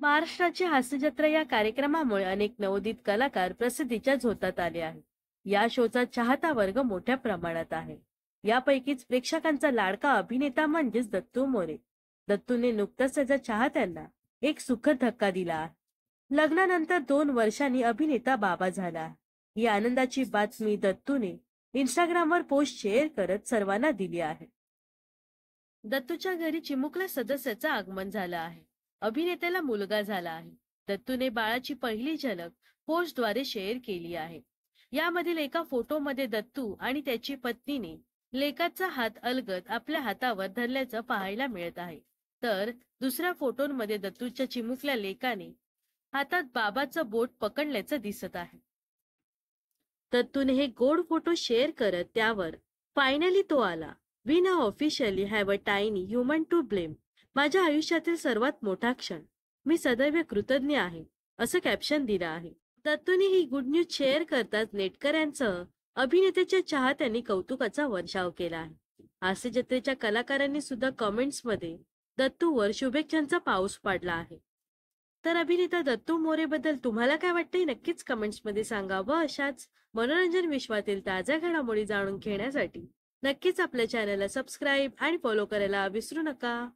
महाराष्ट्राची हास्यजत्रा या कार्यक्रमामुळे अनेक नवोदित कलाकार प्रसिद्धीच्या झोतात आले आहेत. या शोचा चाहता वर्ग मोठ्या प्रमाणात आहे. यापैकीच प्रेक्षकांचा लाडका अभिनेता म्हणजेच दत्तू मोरे. दत्तूने नुकताच त्याच्या चाहत्यांना एक सुखद धक्का दिला आहे. लग्नानंतर 2 वर्षांनी अभिनेता बाबा झाला आहे. ही आनंदाची बातमी दत्तूने इंस्टाग्रामवर पोस्ट शेअर करत सर्वांना दिली आहे. दत्तूच्या घरी चिमुकल्या सदस्याचं आगमन झालं आहे. अभिनेत्याला मुलगा झाला आहे. दत्तूने बाळाची पहिली झलक पोस्टद्वारे शेअर केली आहे. यामधील एका फोटोमध्ये दत्तू आणि त्याची पत्नीने लेकाचा हात अलगद आपल्या हातावर धरल्याचं पाहायला मिळत आहे. तर दुसऱ्या फोटोमध्ये दत्तूच्या चिमुकल्या लेकाने हातात बाबाचं बोट पकडल्याचं दिसत आहे. दत्तूने हे गोड फोटो शेअर करत त्यावर फायनली तो आला. We now officially have a tiny human to blame. माझ्या आयुष्यातील सर्वात मोठा क्षण. मी सदैव कृतज्ञ आहे, असं कॅप्शन दिलं आहे. दत्तूने ही गुड न्यूज शेअर करताच नेटकऱ्यांसह अभिनेत्याच्या चाहत्यांनी कौतुकाचा वर्षाव केला आहे. हास्य जत्रेच्या कलाकारांनी सुद्धा कमेंट्समध्ये दत्तूवर शुभेच्छांचा पाऊस पाडला आहे. तर अभिनेता दत्तू मोरे बद्दल तुम्हाला काय वाटतंय नक्कीच कमेंट्समध्ये सांगा. व अशाच मनोरंजन विश्वातील ताज्या घडामोडी जाणून घेण्यासाठी नक्कीच आपल्या चॅनलला सबस्क्राईब आणि फॉलो करायला विसरू नका.